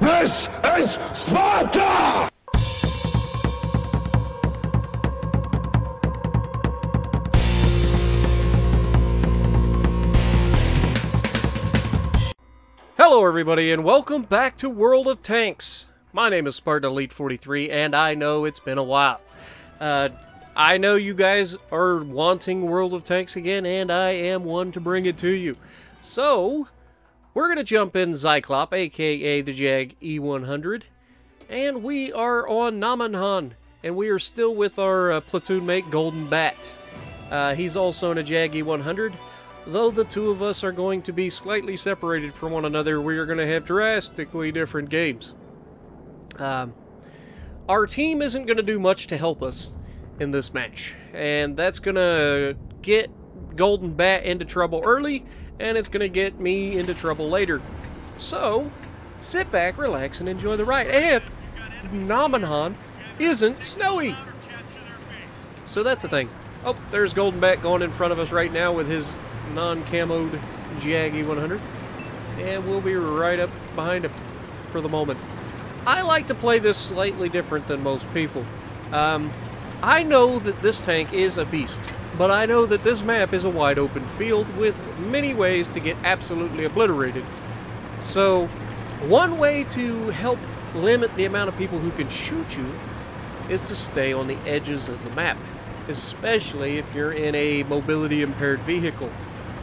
This is Sparta! Hello everybody and welcome back to World of Tanks. My name is Spartan Elite 43 and I know it's been a while. I know you guys are wanting World of Tanks again and I am one to bring it to you. So, we're going to jump in Zyclop, aka the Jag E100, and we are on Namanhan, and we are still with our platoon mate Golden Bat. He's also in a Jag E100. Though the two of us are going to be slightly separated from one another, we are going to have drastically different games. Our team isn't going to do much to help us in this match, and that's going to get Golden Bat into trouble early, and it's going to get me into trouble later. So, sit back, relax, and enjoy the ride. And Namanhan isn't snowy. So that's the thing. Oh, there's Golden Bat going in front of us right now with his non-camoed Jag E100, and we'll be right up behind him for the moment. I like to play this slightly different than most people. I know that this tank is a beast, but I know that this map is a wide open field with many ways to get absolutely obliterated. So, one way to help limit the amount of people who can shoot you is to stay on the edges of the map, especially if you're in a mobility impaired vehicle.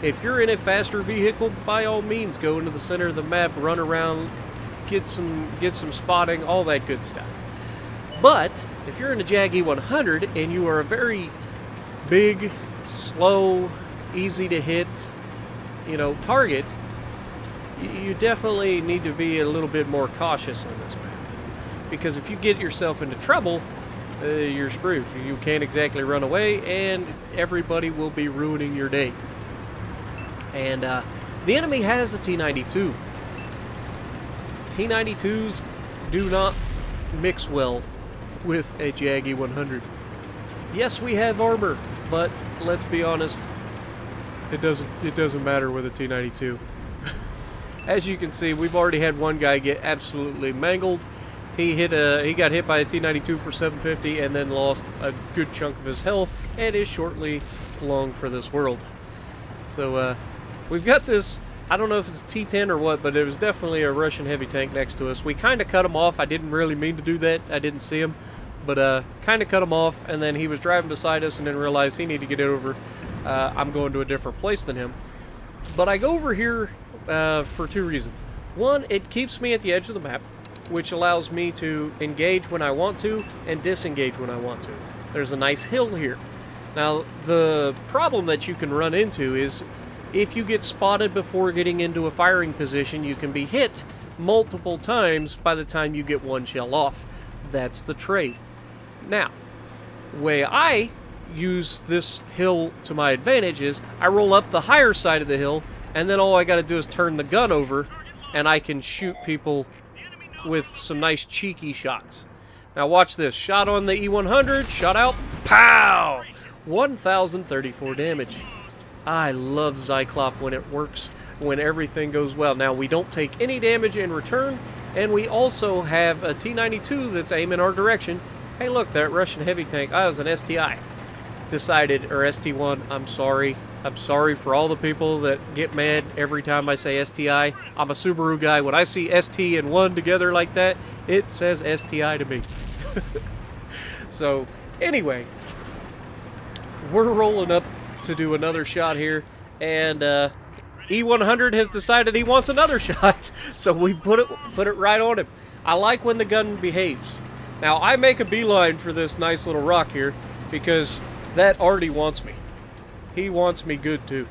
If you're in a faster vehicle, by all means, go into the center of the map, run around, get some spotting, all that good stuff. But if you're in a Jag E100 and you are a very big, slow, easy to hit, target, you definitely need to be a little bit more cautious on this map. Because if you get yourself into trouble, you're screwed. You can't exactly run away, and everybody will be ruining your day. And the enemy has a T-92. T-92s do not mix well with a Jag E100. Yes, we have armor, but let's be honest, it doesn't matter with a T-92. As you can see, we've already had one guy get absolutely mangled. He got hit by a T-92 for 750 and then lost a good chunk of his health and is shortly long for this world. So we've got this, I don't know if it's a T-10 or what, but it was definitely a Russian heavy tank next to us. We kind of cut him off. I didn't really mean to do that. I didn't see him, but kind of cut him off, and then he was driving beside us and then realized he needed to get over. I'm going to a different place than him. But I go over here for two reasons. One, it keeps me at the edge of the map, which allows me to engage when I want to and disengage when I want to. There's a nice hill here. Now, the problem that you can run into is if you get spotted before getting into a firing position, you can be hit multiple times by the time you get one shell off. That's the trade. Now, the way I use this hill to my advantage is I roll up the higher side of the hill, and then all I got to do is turn the gun over, and I can shoot people with some nice cheeky shots. Now watch this. Shot on the E100, shot out, pow! 1,034 damage. I love Zyclop when it works, when everything goes well. Now, we don't take any damage in return, and we also have a T-92 that's aiming our direction. Hey, look, that Russian heavy tank, I was an STI. Decided, or ST1, I'm sorry. I'm sorry for all the people that get mad every time I say STI. I'm a Subaru guy. When I see ST and 1 together like that, it says STI to me. So, anyway, we're rolling up to do another shot here, and E100 has decided he wants another shot, so we put it right on him. I like when the gun behaves. Now, I make a beeline for this nice little rock here, because that already wants me. He wants me good, too.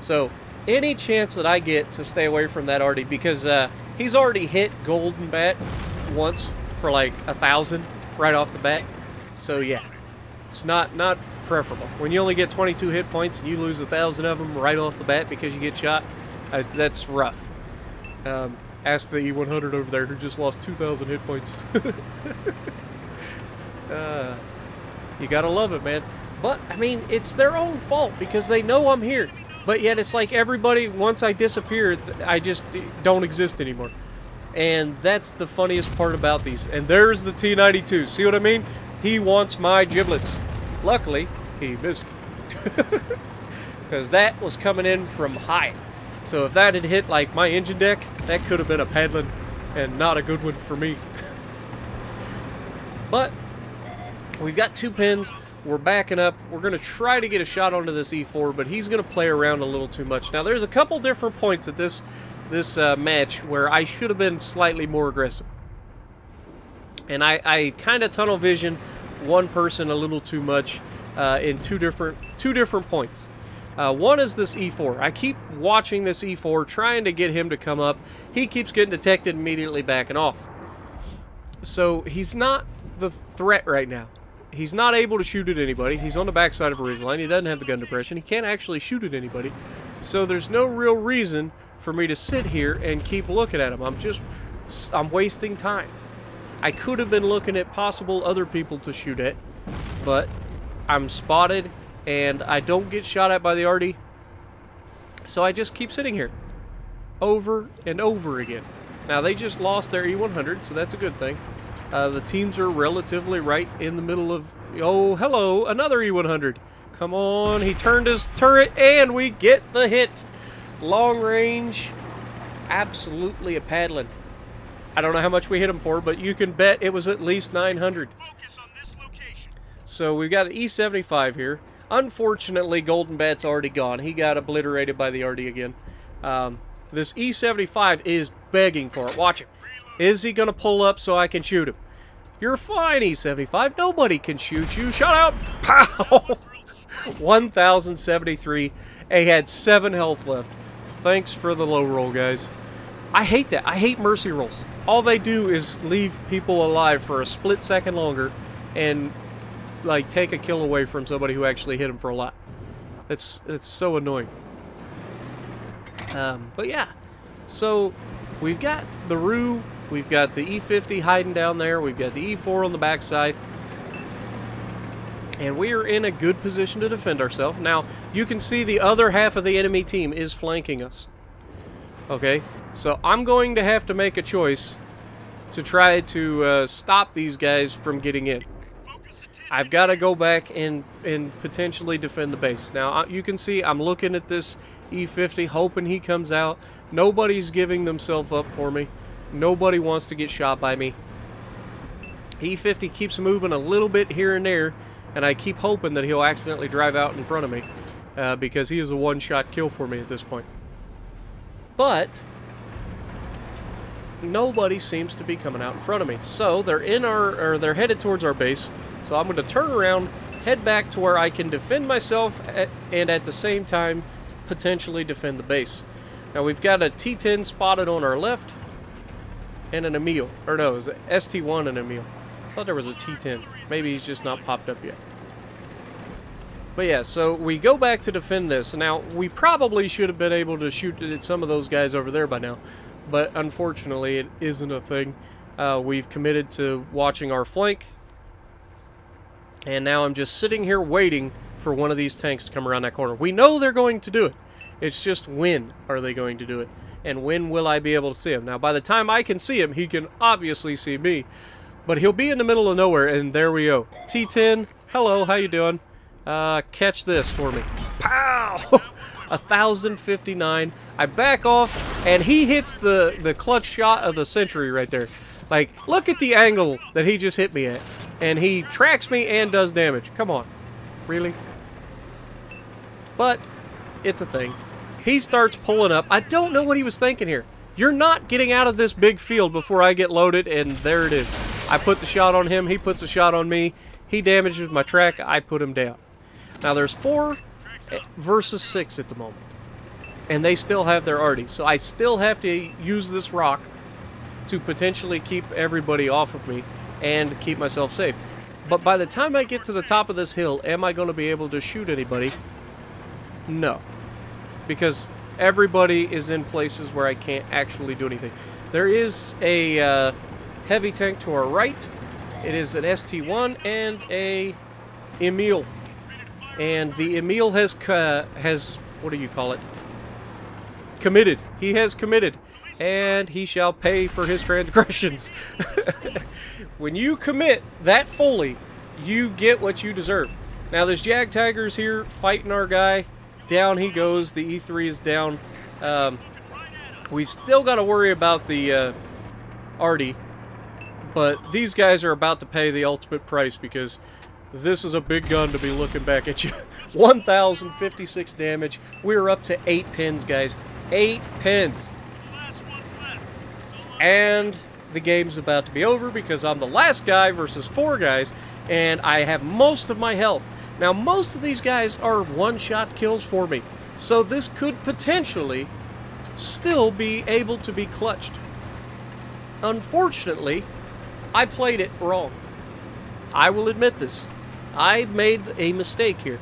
So, any chance that I get to stay away from that Artie, because he's already hit Golden Bat once for like 1,000 right off the bat. So, yeah, it's not preferable. When you only get 22 hit points and you lose 1,000 of them right off the bat because you get shot, that's rough. Ask the E100 over there who just lost 2,000 hit points. You gotta love it, man. But, I mean, it's their own fault because they know I'm here. But yet it's like everybody, once I disappear, I just don't exist anymore. And that's the funniest part about these. And there's the T-92. See what I mean? He wants my giblets. Luckily, he missed. Because that was coming in from high. So if that had hit like my engine deck, that could have been a paddling and not a good one for me. But we've got 2 pins. We're backing up. We're going to try to get a shot onto this E4, but he's going to play around a little too much. Now, there's a couple different points at this match where I should have been slightly more aggressive. And I kind of tunnel vision one person a little too much in two different points. One is this E4. I keep watching this E4, trying to get him to come up. He keeps getting detected, immediately backing off. So he's not the threat right now. He's not able to shoot at anybody. He's on the backside of a ridgeline. He doesn't have the gun depression. He can't actually shoot at anybody. So there's no real reason for me to sit here and keep looking at him. I'm wasting time. I could have been looking at possible other people to shoot at, but I'm spotted and I don't get shot at by the arty. So I just keep sitting here over and over again. Now they just lost their E100, so that's a good thing. The teams are relatively right in the middle of... Oh, hello, another E100. Come on, he turned his turret, and we get the hit. Long range, absolutely a paddling. I don't know how much we hit him for, but you can bet it was at least 900. So we've got an E75 here. Unfortunately, Golden Bat's already gone. He got obliterated by the RD again. This E75 is begging for it. Watch him. Is he going to pull up so I can shoot him? You're fine, E75. Nobody can shoot you. Shut up. Pow! 1,073. He had 7 health left. Thanks for the low roll, guys. I hate that. I hate mercy rolls. All they do is leave people alive for a split second longer and, like, take a kill away from somebody who actually hit them for a lot. It's so annoying. But yeah. So, we've got the Roo. We've got the E50 hiding down there. We've got the E4 on the backside. And we are in a good position to defend ourselves. Now, you can see the other half of the enemy team is flanking us. Okay? So, I'm going to have to make a choice to try to stop these guys from getting in. I've got to go back and potentially defend the base. Now, you can see I'm looking at this E50, hoping he comes out. Nobody's giving themselves up for me. Nobody wants to get shot by me. E50 keeps moving a little bit here and there, and I keep hoping that he'll accidentally drive out in front of me, because he is a one-shot kill for me at this point. But nobody seems to be coming out in front of me. So they're they're headed towards our base. So I'm going to turn around, head back to where I can defend myself, and at the same time potentially defend the base. Now we've got a T10 spotted on our left. And an Emil. Or no, it was an ST1 and Emil. I thought there was a T10. Maybe he's just not popped up yet. But yeah, so we go back to defend this. Now, we probably should have been able to shoot at some of those guys over there by now. But unfortunately, it isn't a thing. We've committed to watching our flank. And now I'm just sitting here waiting for one of these tanks to come around that corner. We know they're going to do it. It's just when are they going to do it? And when will I be able to see him? Now, by the time I can see him, he can obviously see me. But he'll be in the middle of nowhere, and there we go. T10, hello, how you doing? Catch this for me. Pow! 1,059. I back off, and he hits the clutch shot of the century right there. Like, look at the angle that he just hit me at. And he tracks me and does damage. Come on. Really? But it's a thing. He starts pulling up. I don't know what he was thinking here. You're not getting out of this big field before I get loaded, and there it is. I put the shot on him. He puts a shot on me. He damages my track. I put him down. Now, there's 4 versus 6 at the moment. And they still have their arty. So I still have to use this rock to potentially keep everybody off of me and keep myself safe. But by the time I get to the top of this hill, am I going to be able to shoot anybody? No. Because everybody is in places where I can't actually do anything. There is a heavy tank to our right. It is an ST1 and a Emil. And the Emil has what do you call it? Committed. He has committed. and he shall pay for his transgressions. When you commit that fully, you get what you deserve. Now this Jag Tiger's here fighting our guy. Down he goes. The E3 is down. We've still got to worry about the Artie, but these guys are about to pay the ultimate price because this is a big gun to be looking back at you. 1,056 damage. We're up to 8 pins, guys. 8 pins. And the game's about to be over because I'm the last guy versus 4 guys, and I have most of my health. Now, most of these guys are one-shot kills for me, so this could potentially still be able to be clutched. Unfortunately, I played it wrong. I will admit this. I made a mistake here.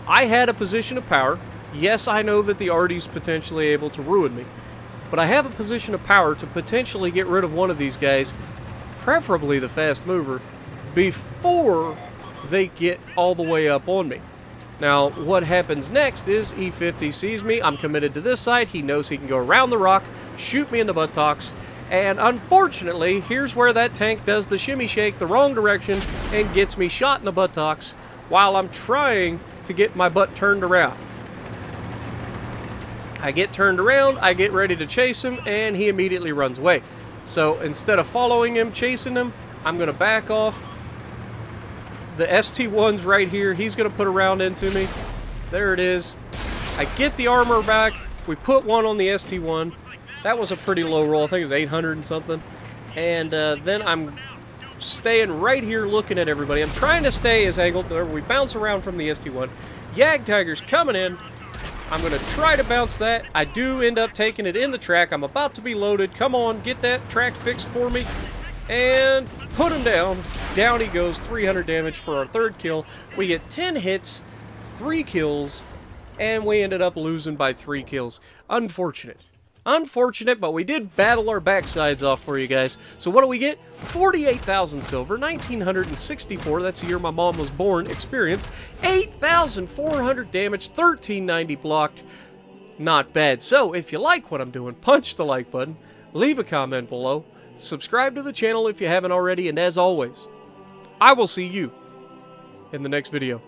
I had a position of power. Yes, I know that the Artie's potentially able to ruin me, but I have a position of power to potentially get rid of one of these guys, preferably the fast mover, before they get all the way up on me. Now, what happens next is E50 sees me, I'm committed to this side, he knows he can go around the rock, shoot me in the buttocks, and unfortunately, here's where that tank does the shimmy shake the wrong direction and gets me shot in the buttocks while I'm trying to get my butt turned around. I get turned around, I get ready to chase him, and he immediately runs away. So instead of following him, chasing him, I'm going to back off. The ST1's right here. He's going to put a round into me. There it is. I get the armor back. We put one on the ST1. That was a pretty low roll. I think it was 800 and something. And then I'm staying right here looking at everybody. I'm trying to stay as angled. We bounce around from the ST1. Jag Tiger's coming in. I'm going to try to bounce that. I do end up taking it in the track. I'm about to be loaded. Come on, get that track fixed for me. And put him down. Down he goes. 300 damage for our 3rd kill. We get 10 hits, 3 kills, and we ended up losing by 3 kills. Unfortunate. Unfortunate, but we did battle our backsides off for you guys. So what do we get? 48,000 silver, 1,964, that's the year my mom was born, experience, 8,400 damage, 1,390 blocked. Not bad. So if you like what I'm doing, punch the like button, leave a comment below, subscribe to the channel if you haven't already, and as always, I will see you in the next video.